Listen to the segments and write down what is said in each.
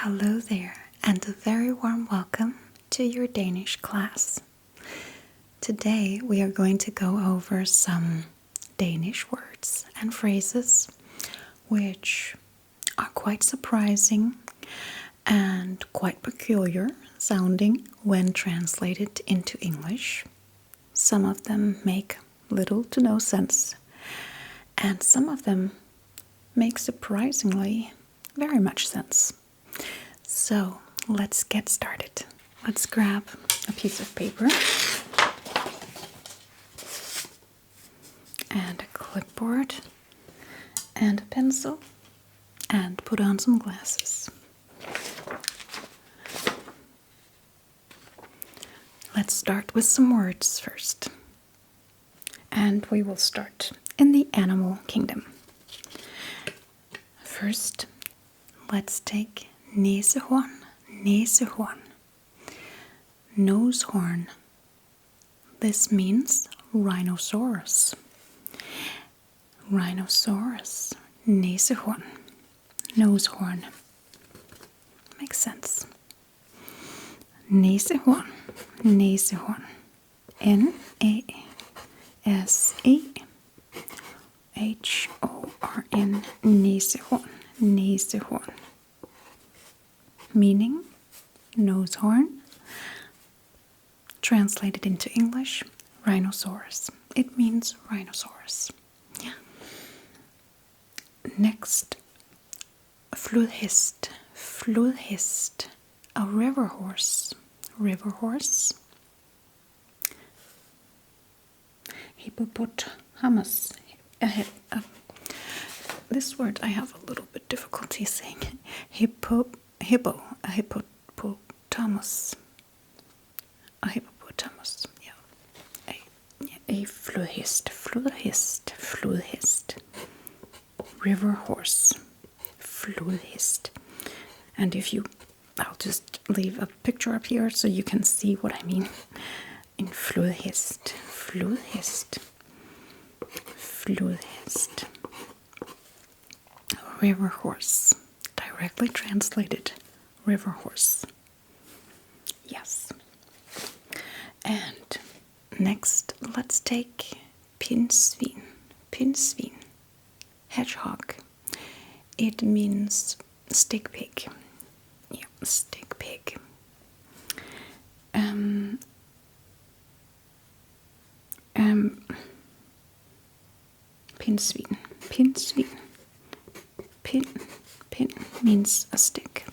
Hello there, and a very warm welcome to your Danish class. Today we are going to go over some Danish words and phrases which are quite surprising and quite peculiar sounding when translated into English. Some of them make little to no sense, and some of them make surprisingly very much sense. So let's get started. Let's grab a piece of paper and a clipboard and a pencil and put on some glasses. Let's start with some words first. And we will start in the animal kingdom. First, let's take næsehorn, næsehorn. Nose horn. This means rhinoceros. Rhinoceros, næsehorn, nose horn. Makes sense. Næsehorn, næsehorn. N-A-S-E-H-O-R-N, næsehorn, næsehorn. Meaning nose horn. Translated into English, rhinoceros. It means rhinoceros. Yeah. Next, flodhest, flodhest. A river horse, river horse. Hippopotamus. This word I have a little bit difficulty saying. Hippopotamus. A hippopotamus, yeah. A flodhest, flodhest, flodhest. River horse, flodhest. And I'll just leave a picture up here so you can see what I mean. In flodhest, flodhest, flodhest. River horse. Directly translated, river horse. Yes. And next, let's take pindsvin. Pindsvin. Hedgehog. It means stick pig. Yeah, stick pig. Pindsvin. Pindsvin. Pin means a stick.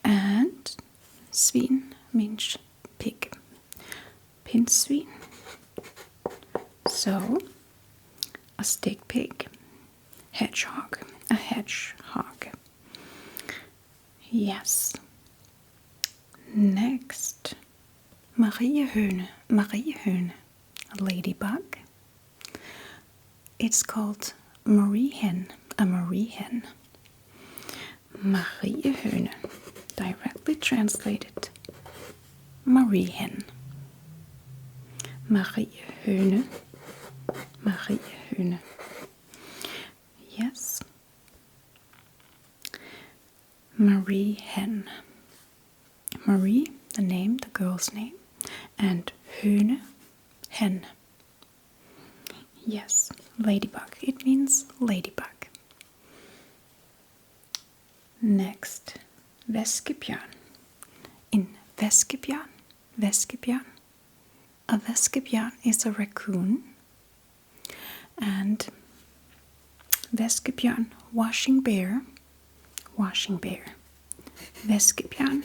And svin means pig. Pindsvin. So, a stick pig. Hedgehog. A hedgehog. Yes. Next. Mariehøne. Mariehøne. A ladybug. It's called mariehen. A mariehen. Mariehøne. Directly translated. Mariehen. Mariehøne. Mariehøne. Yes. Mariehen. Marie, the name, the girl's name, and høne, hen. Yes, ladybug. It means ladybug. Next, vaskebjørn. In vaskebjørn, vaskebjørn. A vaskebjørn is a raccoon. And vaskebjørn, washing bear, washing bear. Vaskebjørn,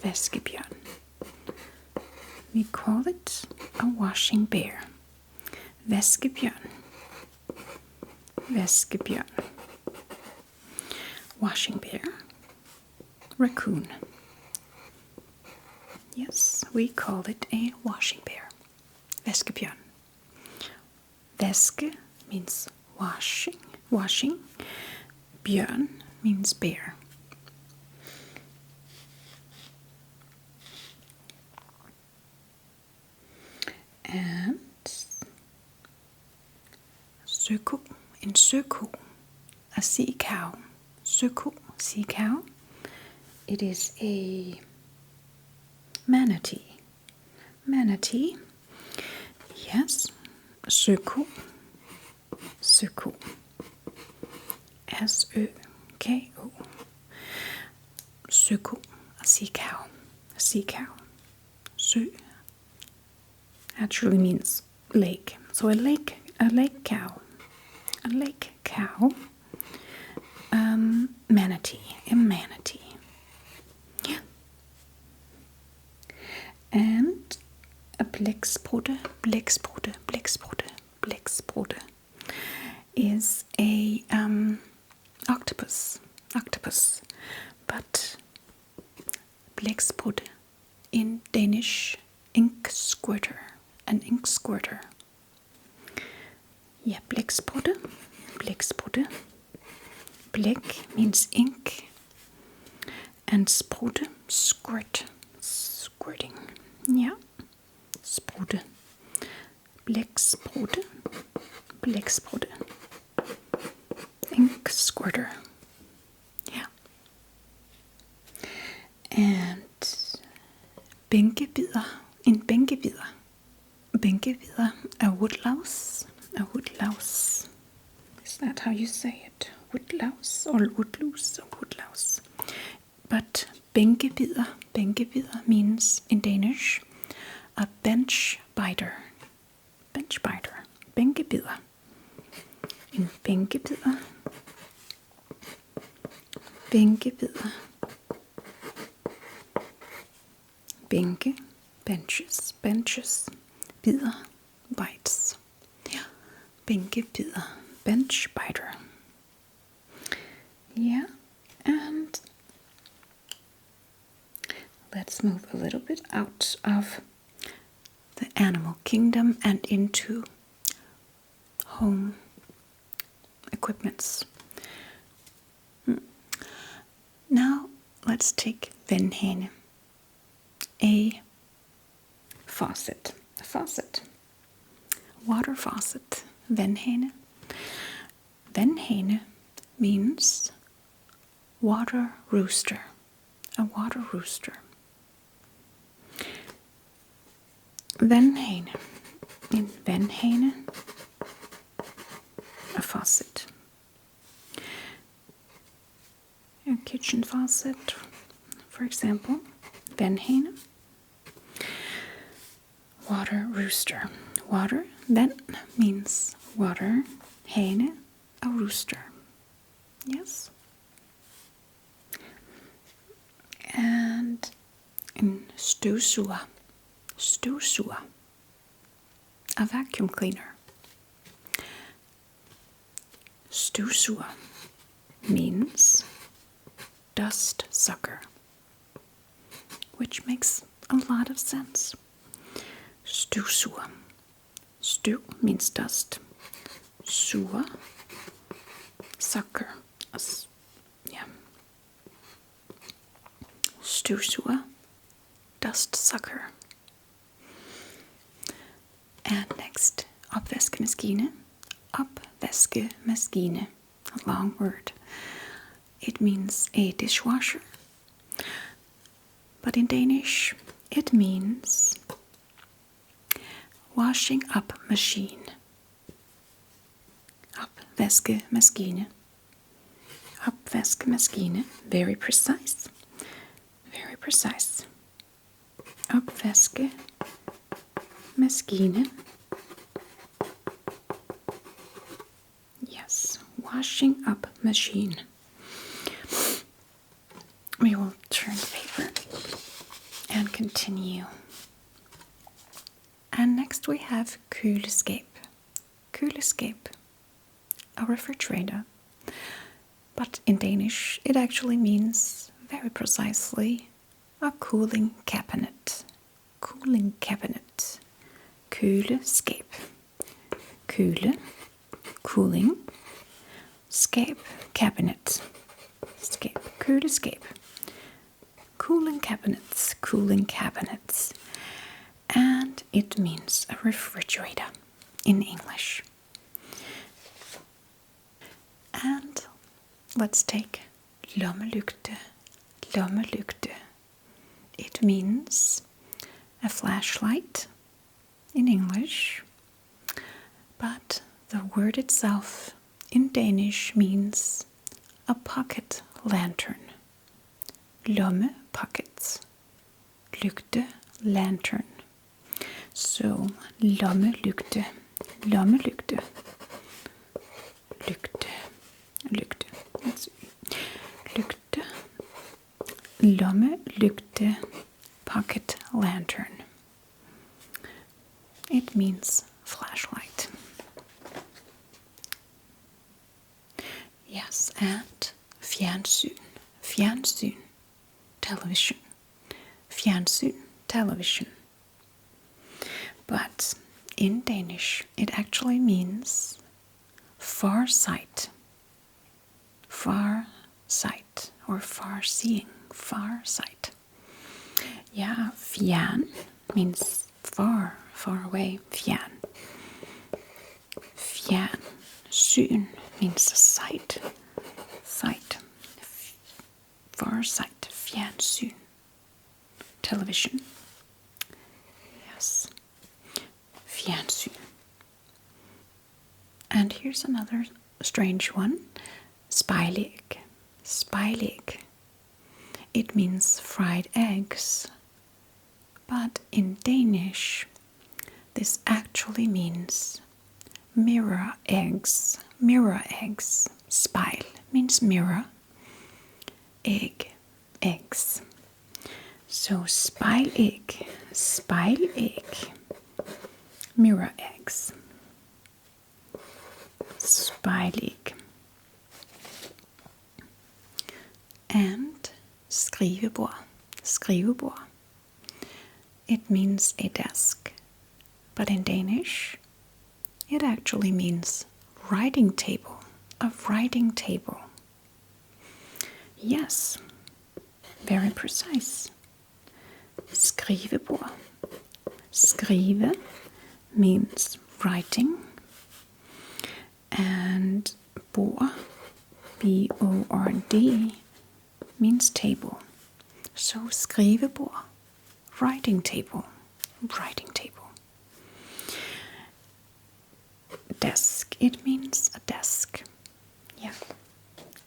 vaskebjørn. We call it a washing bear. Vaskebjørn, vaskebjørn. Washing bear, raccoon. Yes, we call it a washing bear. Vaskebjørn. Vaske means washing, washing. Bjørn means bear. And søko, en søko, a sea cow. Søko, sea cow. it is a manatee. Manatee. Yes. Søko. Søko. S-Ø-K-O. Søko. A sea cow. A sea cow. Sø actually means lake. So a lake cow. A lake cow. Manatee. A manatee. Yeah. And a blæksprutte. Blæksprutte. Blæksprutte. Blæksprutte is a octopus. Octopus. But blæksprutte in Danish, ink squirter. An ink squirter. Yeah, blæksprutte. Blæksprutte. Blæk means ink. And sprutte, squirt. Squirting. Yeah. Sprutte. Blæksprutte. Blæksprutte. Ink squirter. Yeah. And bænkebider. En bænkebider. Bænkebider. A woodlouse. A woodlouse. Is that how you say it? Woodlouse or woodlouse or woodlouse? But bænkebider. Bænkebider means in Danish a bench biter. Bench biter. Bænkebider. En bænkebider. Bænkebider. Bænke. Benches. Benches. Bider. Bites. Ja. Bænkebider. Bench biter. Yeah. And let's move a little bit out of the animal kingdom and into home equipments. Now let's take vandhane, a faucet. A faucet. Water faucet. Vandhane. Vandhane means water rooster. A water rooster. Vandhane. In vandhane, a faucet. A kitchen faucet, for example. Vandhane. Water rooster. Water, van means water. Hane, a rooster. Yes. And in støvsuger. Støvsuger. A vacuum cleaner. Støvsuger means dust sucker, which makes a lot of sense. Støvsuger. Støv means dust. Suger. Sucker. Yeah. Støvsuger. Dust sucker. And next, opvaskemaskine. Opvaskemaskine. A long word. It means a dishwasher. But in Danish, it means washing up machine. Opvaskemaskine. Opvaskemaskine. Very precise. Very precise. Opvaskemaskine. Yes, washing up machine. We will turn the paper and continue. And next we have køleskab. Køleskab. A refrigerator. But in Danish it actually means very precisely a cooling cabinet. Cooling cabinet. Køleskab. Køle. Cooling. Skab. Cabinet. Skab. Køleskab. Cooling cabinets. Cooling cabinets. And it means a refrigerator in English. And let's take lommelygte. lommelygte. It means a flashlight in English, but the word itself in Danish means a pocket lantern. Lomme pocket. Lygte, lantern. So, lommelygte, lommelygte. Lygte, lygte. Let's see. Lygte, lommelygte, pocket lantern. It means flashlight. Yes, and fjernsyn, fjernsyn, television, fjernsyn, television. But in Danish, it actually means far sight, or far seeing, far sight. Yeah, fjern means far, far away, fjern. Fjernsyn means sight, sight, far sight, fjernsyn, television. Yes, fjernsyn. And here's another strange one, spejlæg, spejlæg. It means fried eggs, but in Danish, this actually means mirror eggs, mirror eggs. Spejl means mirror, egg, eggs. So spejlæg, spejlæg, mirror eggs. Spejlæg. And skrivebord, skrivebord. It means a desk, but in Danish, it actually means writing table, a writing table. Yes, very precise. Skrivebord. Skrive means writing, and bord, B-O-R-D, means table. So skrivebord, writing table, writing table. Desk, it means a desk. Yeah.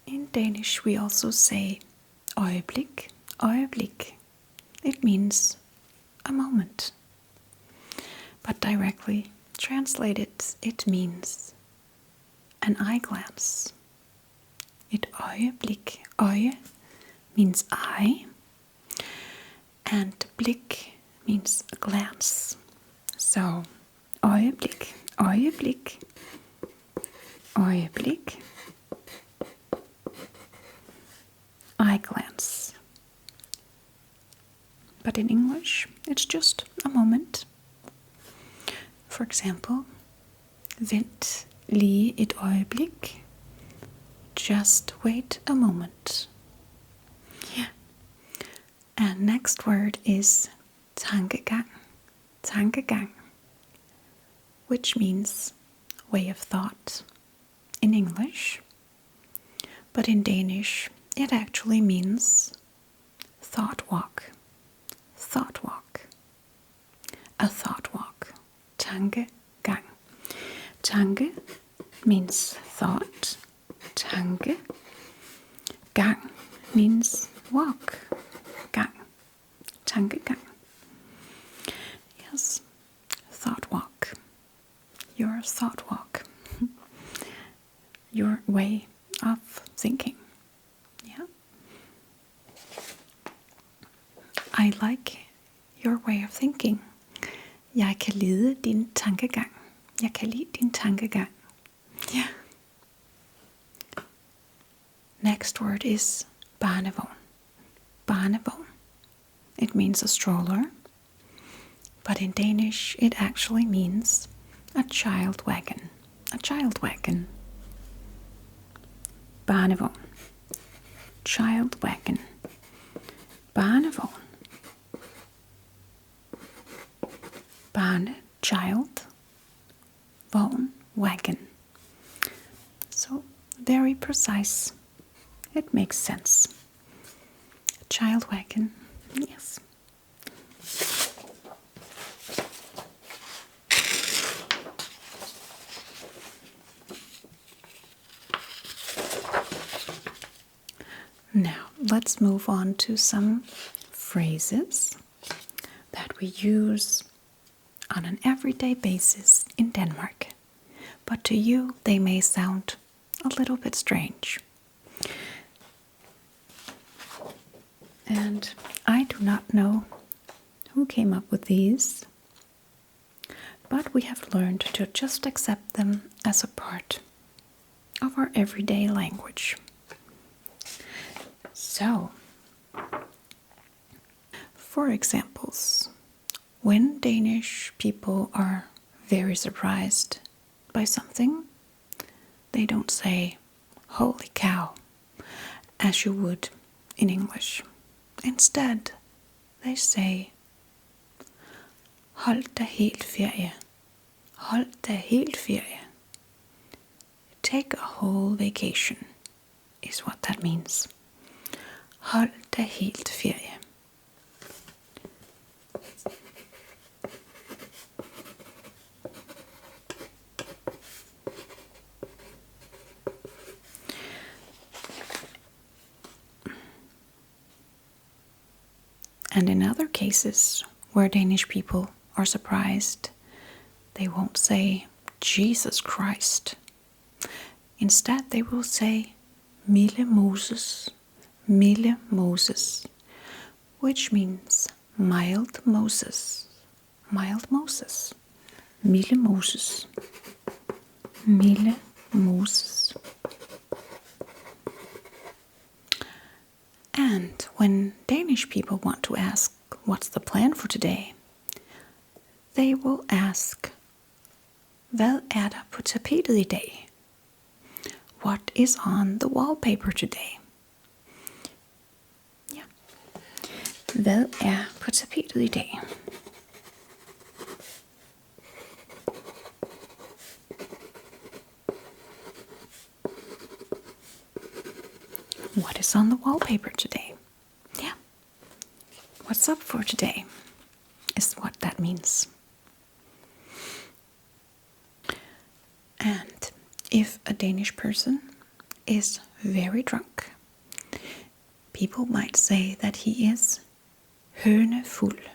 In Danish we also say øjeblik, øjeblik. It means a moment. But directly translated, it means an eye glance. Et øjeblik, øje means eye, and blik means glance. So, øjeblik, øjeblik, øjeblik, eye glance. But in English, it's just a moment. For example, vent lige et øjeblik. Just wait a moment. Yeah. And next word is tankegang. Tankegang, which means way of thought in English. But in Danish, it actually means thought walk. Thought walk. A thought walk. Tankegang. Tanke means thought. Tanke. Gang means walk. Gang. Tankegang. Yes. Thought walk. Your thought walk. Your way of thinking. Yeah. I like your way of thinking. Jeg kan lide din tankegang. Jeg kan lide din tankegang. Yeah. Next word is barnevogn. Barnevogn. It means a stroller, but in Danish it actually means a child wagon. A child wagon. Barnevogn. Child wagon. Barnevogn. Barne, child, vogn, wagon. So very precise. It makes sense. child wagon. Yes. Now, let's move on to some phrases that we use on an everyday basis in Denmark. But to you, they may sound a little bit strange. And I do not know who came up with these, but we have learned to just accept them as a part of our everyday language. So, for examples, when Danish people are very surprised by something, they don't say, "Holy cow," as you would in English. Instead, they say, "Hold da helt ferie." Hold da helt ferie. Take a whole vacation is what that means. Hold da helt ferie. And in other cases where Danish people are surprised, they won't say, "Jesus Christ." Instead, they will say, "Milde Moses." Milde Moses, which means mild Moses. Mild Moses. Milde Moses. Milde Moses. And when Danish people want to ask, "What's the plan for today?" they will ask, "Hvad der på tapetet i dag?" What is on the wallpaper today? Ja. Hvad på tapetet i dag? What is on the wallpaper today? Yeah. What's up for today is what that means. And if a Danish person is very drunk, people might say that he is hønefuld.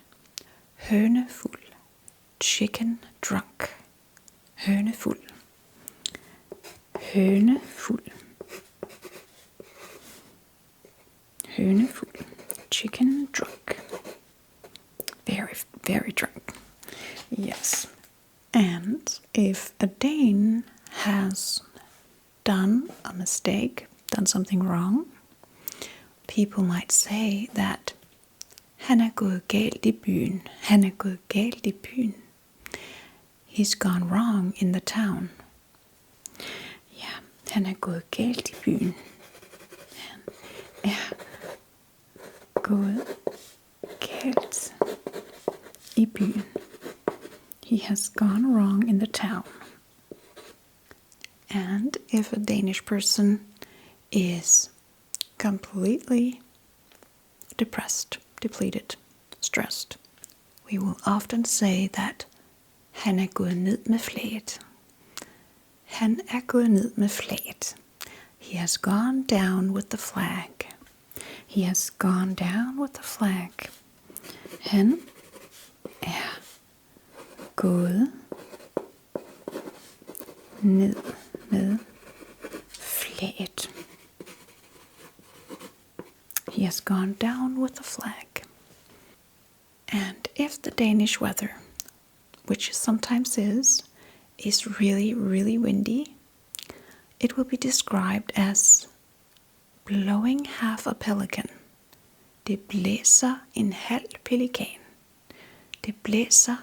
Hønefuld. Chicken drunk. Hønefuld. Hønefuld. Hønefuld. Chicken drunk. Very, very drunk. Yes. And if a Dane has done a mistake, done something wrong, people might say that han gået galt i byen. Han gået galt i byen. He's gone wrong in the town. Ja, han gået galt i byen. Han gået galt i byen. He has gone wrong in the town. And if a Danish person is completely depressed, depleted, stressed, we will often say that han gået ned med flaget. Han gået ned med flaget. He has gone down with the flag. He has gone down with the flag. Han gået ned med flaget. He has gone down with the flag. And if the Danish weather, which it sometimes is really, really windy, it will be described as blowing half a pelican. Det blæser en halv pelikan. Det blæser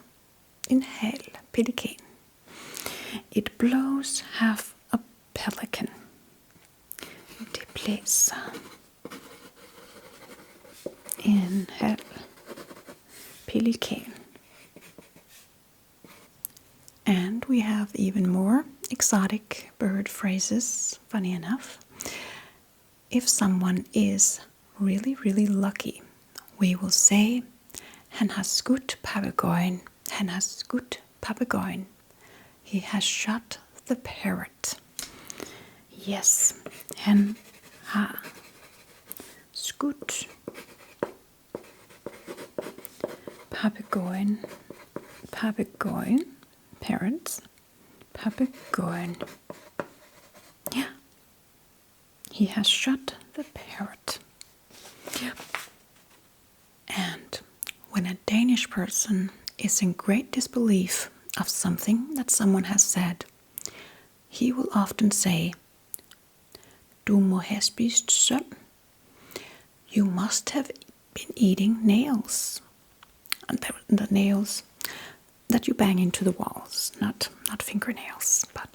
en halv pelikan. It blows half a pelican. Det blæser en halv pelikan. And we have even more exotic bird phrases, funny enough. If someone is really, really lucky, we will say, han har skudt papegøjen. Han har skudt papegøjen. He has shot the parrot. Yes, han har skudt papegøjen. Papegøjen. Parrots. Papegøjen. Yeah. He has shot the parrot. Yeah. And when a Danish person is in great disbelief of something that someone has said, he will often say, Du må have spist søm. You must have been eating nails. And the nails that you bang into the walls, not fingernails, but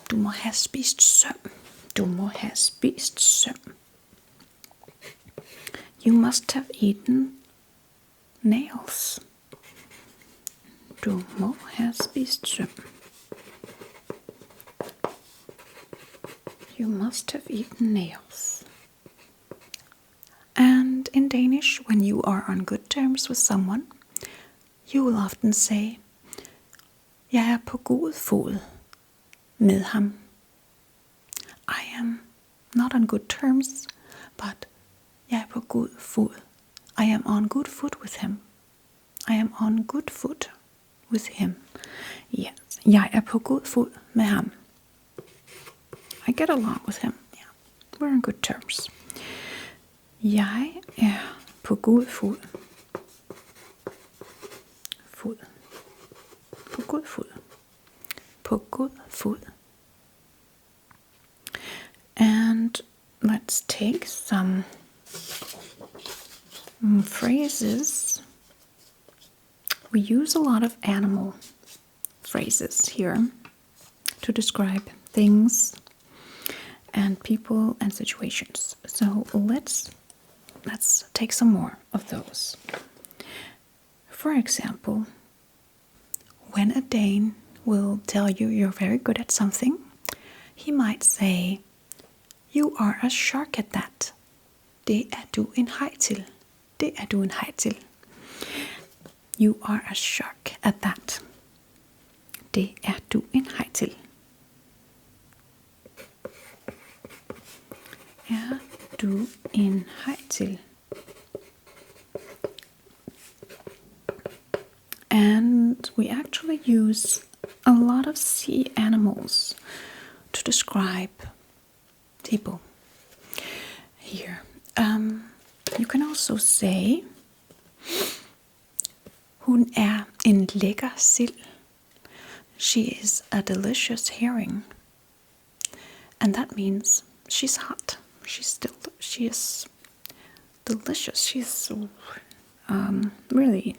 du må have spist søm. Du må have spist søm. You must have eaten nails. Du må have spist søm. You must have eaten nails. And in Danish, when you are on good terms with someone, you will often say, Jeg er på god fod med ham. I am not on good terms, but jeg er på god fod. I am on good foot with him. I am on good foot with him. Yes, jeg er på god fod med ham. I get along with him. Yeah, we're on good terms. Jeg er på god fod. Fod. På god fod. På god fod. And let's take some phrases. We use a lot of animal phrases here to describe things and people and situations. So let's take some more of those. For example, when a Dane will tell you you're very good at something, he might say, You are a shark at that. Det er du en haj til. Det er du en haj til. You are a shark at that. Det er du en haj til. Er du en haj til? And we actually use a lot of sea animals to describe people here. You can also say, Hun er en lækker sild. She is a delicious herring. And that means she's hot. She is delicious. She's really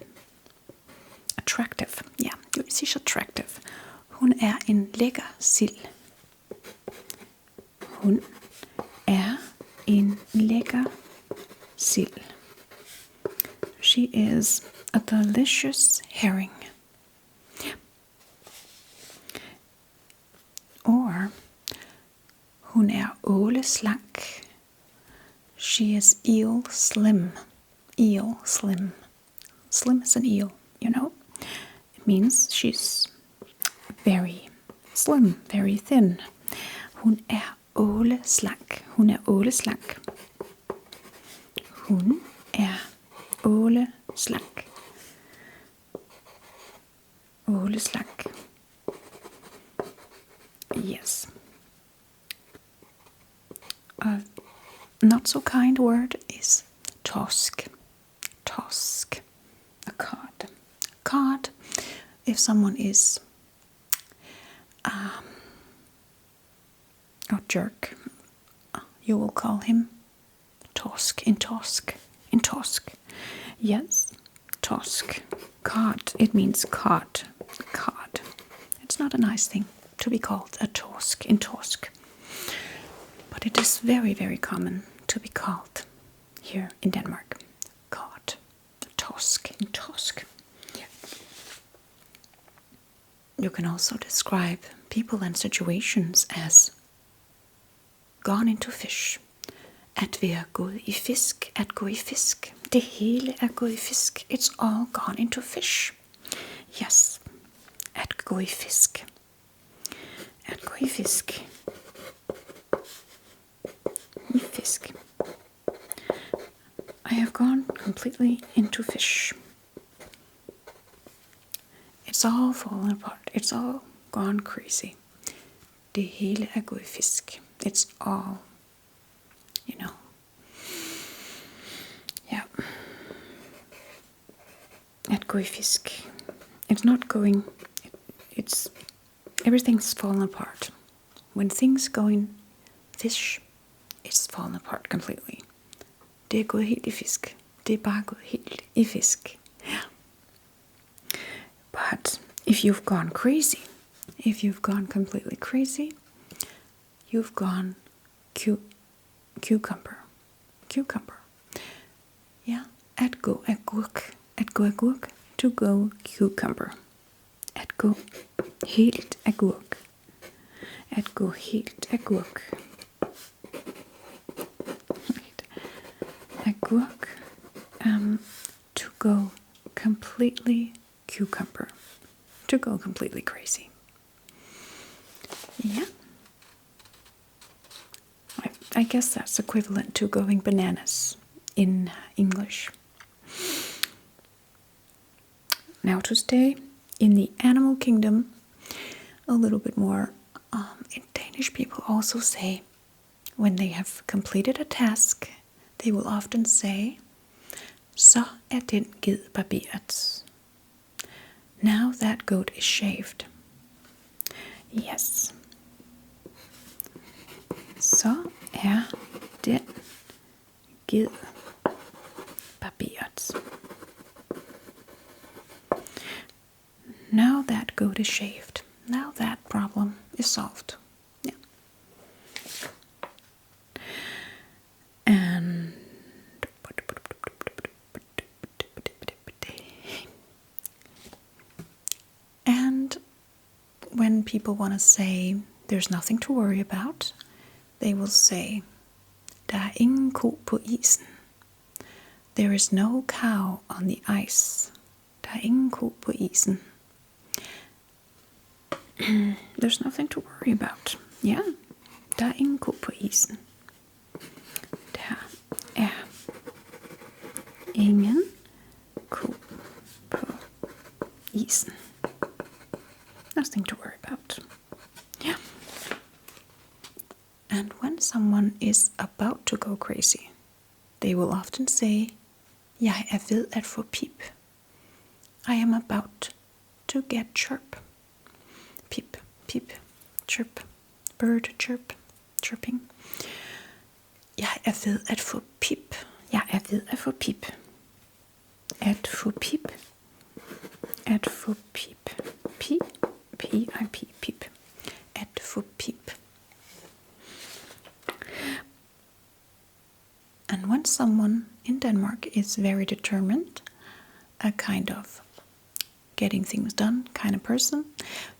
attractive. Yeah, she's attractive. Hun er en lækker sild. Hun er en lækker sild. She is a delicious herring. Or hun er åleslank. She is eel slim. Eel slim. Slim as an eel, you know. It means she's very slim, very thin. Hun er åleslank. Hun er åleslank. Hun er åleslank. Åleslank. Yes. A not so kind word is tosk. Tosk. A cod. Cod. If someone is a jerk, you will call him tosk. In tosk. In tosk. Yes. Tosk. Cod. It means cod. Cod. It's not a nice thing to be called a tosk. In tosk. But it is very, very common to be called here in Denmark. Cod. Tosk. In tosk. Yeah. You can also describe people and situations as gone into fish, At være gået i fisk, at gå i fisk. Det hele er gået i fisk. It's all gone into fish. Yes, at gå i fisk. At gå i fisk. I fisk. I have gone completely into fish. It's all fallen apart. It's all gone crazy. Det hele er gået i fisk. It's all, Yeah. At gå i fisk. It's not going, it's, everything's fallen apart. When things go in fish, it's fallen apart completely. Det er gået helt i fisk. Det er bare gået helt i fisk. Yeah. But if you've gone crazy, if you've gone completely crazy, you've gone cucumber. Cucumber. Yeah. At gå agurk. At gå agurk. To go cucumber. At gå helt agurk. At gå helt agurk. Agurk. To go completely cucumber. To go completely crazy. Yeah. I guess that's equivalent to going bananas in English. Now to stay in the animal kingdom a little bit more, in Danish people also say, when they have completed a task, they will often say, så er den ged barberet. Now that goat is shaved. Yes. Så er den ged barberet. Now that goat is shaved. Now that problem is solved. Yeah. And when people want to say there's nothing to worry about, they will say, der er ingen ko på isen. There is no cow on the ice. Der er ingen ko på isen. There's nothing to worry about. Yeah, der er ingen ko på isen. Der er ingen ko på isen. Nothing to worry about. Yeah. And when someone is about to go crazy, they will often say, jeg er ved at få pip. I am about to get chirp. Pip, pip, chirp, bird chirp, chirping. Jeg er ved at få pip. Jeg er ved at få pip. At få pip. At få pip. Pip, P-I-P, pip. At få pip. And when someone in Denmark is very determined, a kind of getting things done kind of person,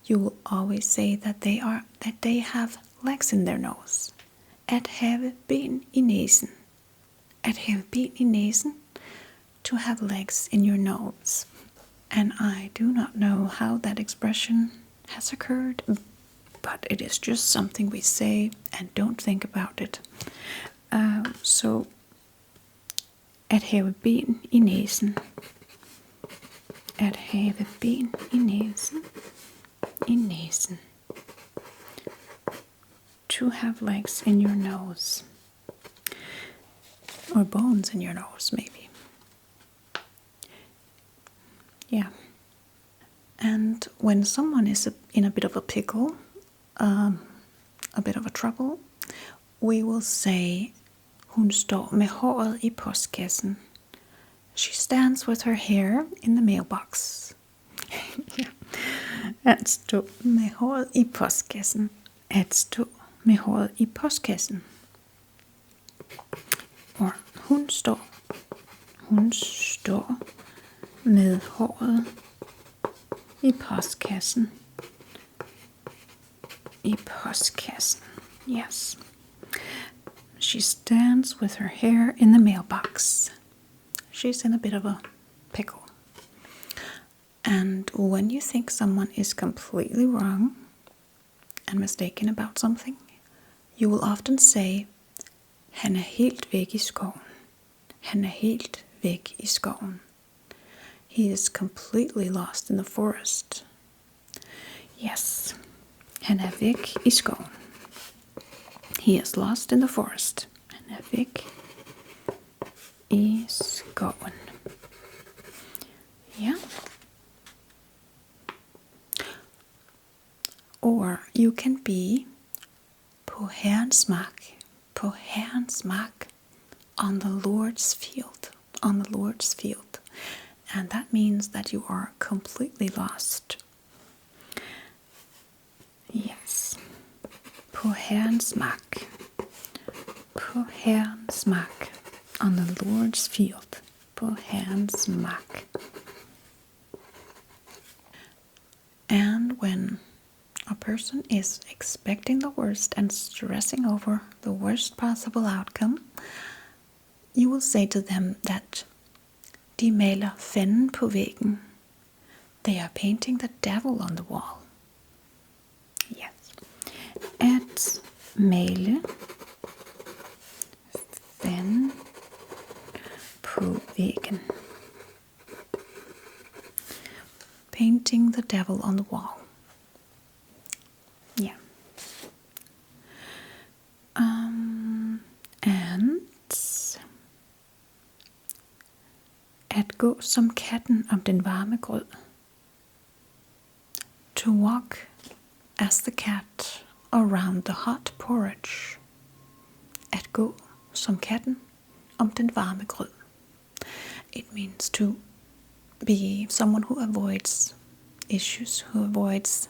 you will always say that they have legs in their nose. At have ben i næsen. At have ben i næsen. To have legs in your nose. And I do not know how that expression has occurred, but it is just something we say and don't think about it. So, at have ben i næsen. At have ben i næsen. I næsen. To have legs in your nose. Or bones in your nose, maybe. Yeah. And when someone is in a bit of a pickle, a bit of a trouble, we will say, hun står med håret i postkassen. She stands with her hair in the mailbox. Yeah. At stå med håret i postkassen. At stå med håret i postkassen. Or hun står med håret i postkassen. I postkassen. Yes. She stands with her hair in the mailbox. She's in a bit of a pickle. And when you think someone is completely wrong and mistaken about something, you will often say, han helt væk i skoven. Han helt væk i skoven. He is completely lost in the forest. Yes, han væk i skoven. He is lost in the forest. Han væk i skoven. Yeah. Or you can be på Herrens mark. På Herrens mark. On the Lord's field. On the Lord's field. And that means that you are completely lost. Yes. På Herrens mark. På Herrens mark. On the Lord's field. På Herrens mark. And when a person is expecting the worst and stressing over the worst possible outcome, you will say to them that de maler fanden på væggen. They are painting the devil on the wall. Yes. At male fanden på væggen. Painting the devil on the wall. Yeah. And at gå som katten om den varme grød. To walk as the cat around the hot porridge. At gå som katten om den varme grød. It means to be someone who avoids issues, who avoids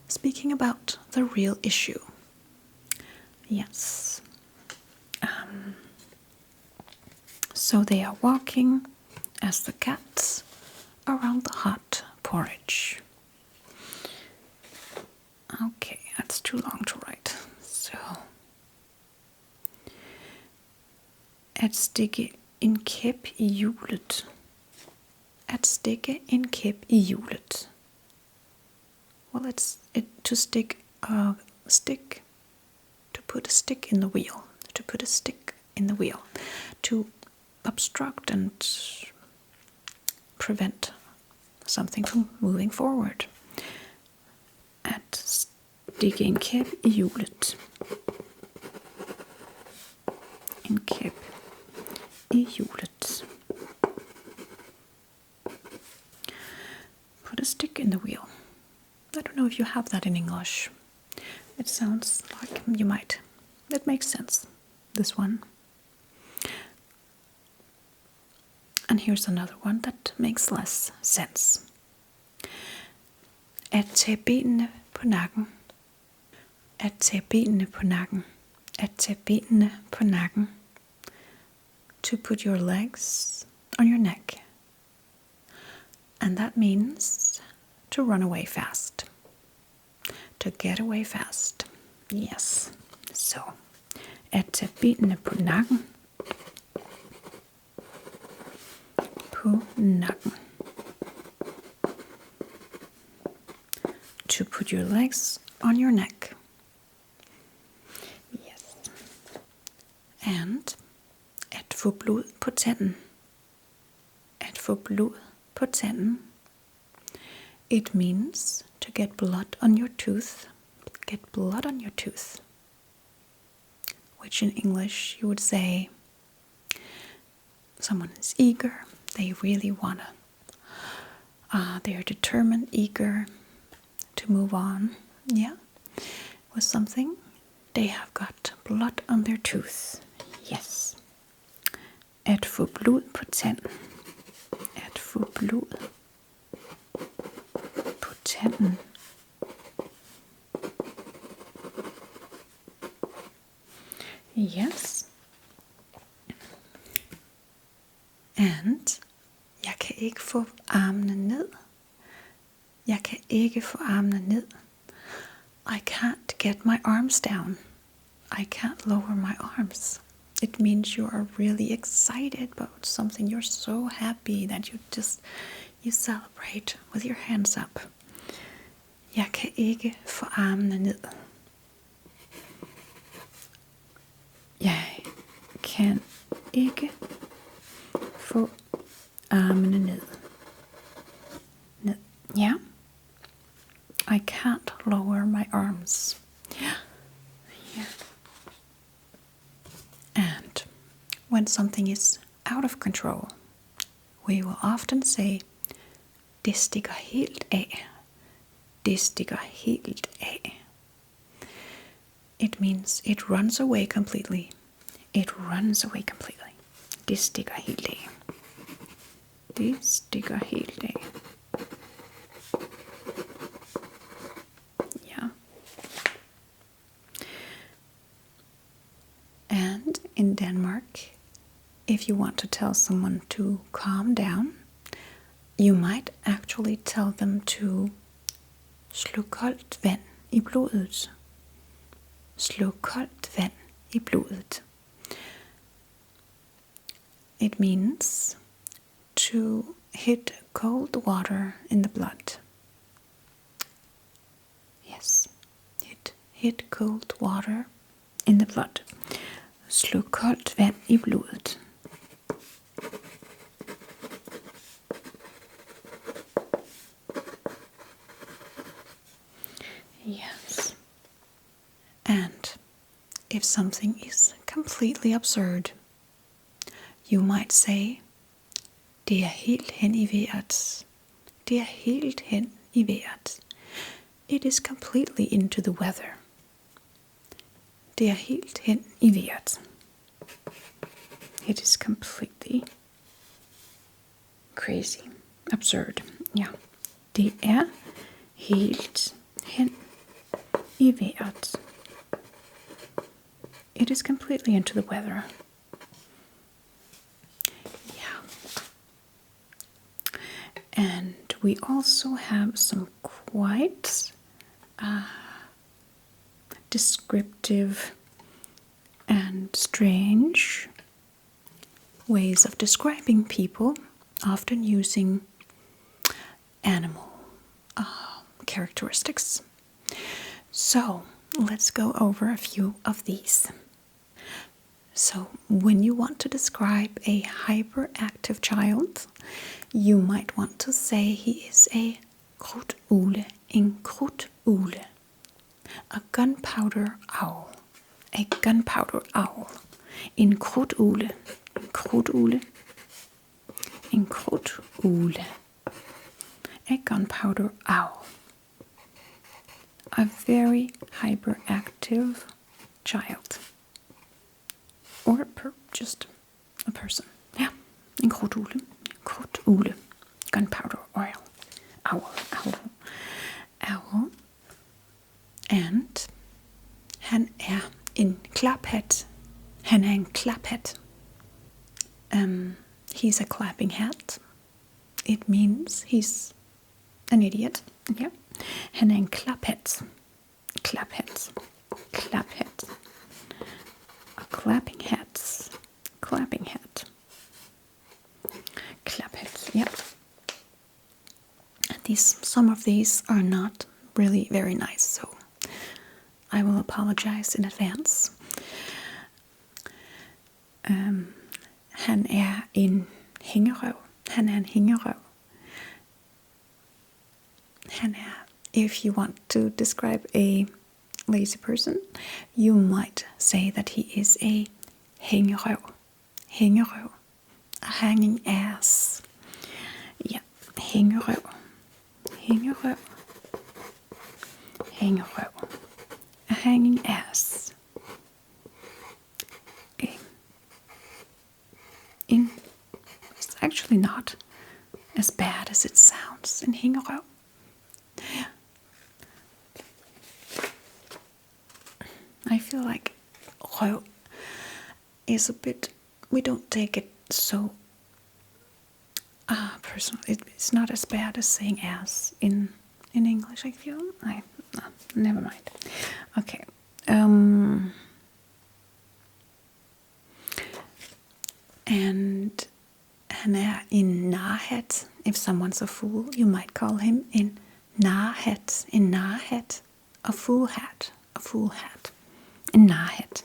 speaking about the real issue. Yes. So they are walking as the cats around the hot porridge. Okay, that's too long to write. So, at stikke en kæp i hjulet. At stikke en kæp i hjulet. Well, it's to stick a stick, to put a stick in the wheel, to put a stick in the wheel, to obstruct and prevent something from moving forward. At stikke en kæp i hjulet. En kæp i hjulet. Put a stick in the wheel. I don't know if you have that in English. It sounds like you might. It makes sense, this one. And here's another one that makes less sense. At tage benene på nakken. At tage benene på nakken. At tage benene på nakken. To put your legs on your neck. And that means to run away fast. To get away fast. Yes. So, at tage benene på nakken. På nakken. To put your legs on your neck. Yes. And at få blod på tanden. At få blod på tanden. It means to get blood on your tooth. Get blood on your tooth. Which in English you would say someone is eager. They really wanna. They are determined, eager to move on. Yeah. With something. They have got blood on their tooth. Yes. At få blod på tanden. At få blod på tanden. Yes. And jeg kan ikke få armene ned. Jeg kan ikke få armene ned. I can't get my arms down. I can't lower my arms. It means you are really excited about something. You're so happy that you celebrate with your hands up. Jeg kan ikke få armene ned. Jeg kan ikke få armene ned. Ned. Yeah. I can't lower my arms. Yeah. And when something is out of control, we will often say, det stikker helt af. Det stikker helt af. It means it runs away completely. It runs away completely. Det stikker helt af. Det stikker helt af. Yeah. And in Denmark, if you want to tell someone to calm down, you might actually tell them to slå koldt vand i blodet. Slå koldt vand i blodet. It means to hit cold water in the blood. Yes, hit cold water in the blood. Slå koldt vand i blodet. Yes. And if something is completely absurd, you might say, det helt hen i vejret. Det helt hen i vejret. It is completely into the weather. Det helt hen i vejret. It is completely crazy, absurd. Yeah. Det helt hen i vejret. It is completely into the weather. Yeah. And we also have some quite descriptive and strange ways of describing people, often using animal characteristics. So let's go over a few of these. So when you want to describe a hyperactive child, you might want to say he is a krudtugle, en krudtugle, a gunpowder owl, a gunpowder owl, en krudtugle, en krudtugle, en krudtugle, a gunpowder owl. A very hyperactive child. Or just a person. Yeah. En krudtugle. Krudtugle. Gunpowder oil. Owl. And han en klaphat. Han en klaphat. He's a clapping hat. It means he's an idiot. Yeah. Han en klaphat. Klaphat. Klaphat. A clapping hat. Clapping hat. Clap hat. Yeah. Some of these are not really very nice, so I will apologize in advance. Han en hængerøv. Han en hængerøv. If you want to describe a lazy person, you might say that he is a hængerøv. Hængerøv. A hanging ass. Yeah, hængerøv. Hængerøv. Hængerøv. A hanging ass. It's actually not as bad as it sounds in hængerøv. I feel like røv is a bit, we don't take it so personal. It's not as bad as saying ass in English, I feel. Never mind. Okay. And han i nærhed. If someone's a fool, you might call him in nærhed. In nærhed. A fool hat. A fool hat. In nærhed.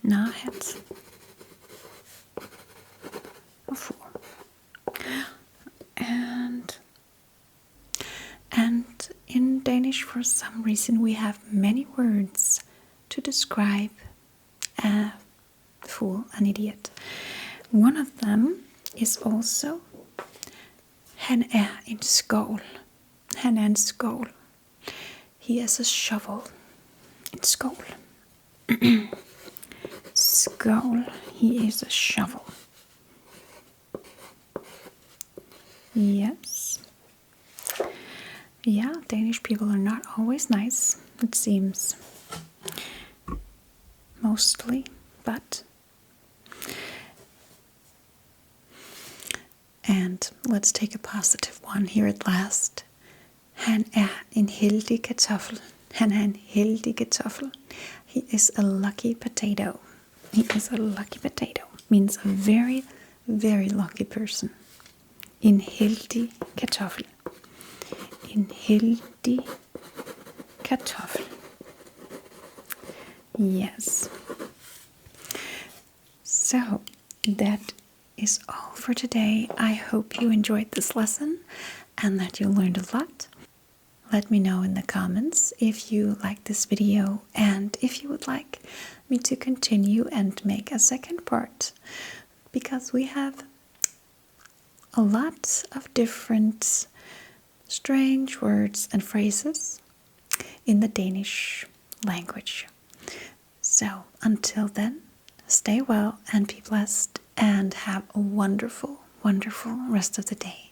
Nærhed. A fool. And in Danish, for some reason, we have many words to describe a fool, an idiot. One of them is also han en skål. Han en skål. He is a shovel. En skål. Skål. He is a shovel. Yes. Yeah, Danish people are not always nice, it seems. Mostly, but... And let's take a positive one here at last. Han en heldig kartoffel. Han en heldig kartoffel. He is a lucky potato. He is a lucky potato. Means a very, very lucky person. En heldig kartoffel. En heldig kartoffel. Yes. So, that is all for today. I hope you enjoyed this lesson and that you learned a lot. Let me know in the comments if you like this video and if you would like me to continue and make a second part, because we have a lot of different strange words and phrases in the Danish language. So until then, stay well and be blessed and have a wonderful, wonderful rest of the day.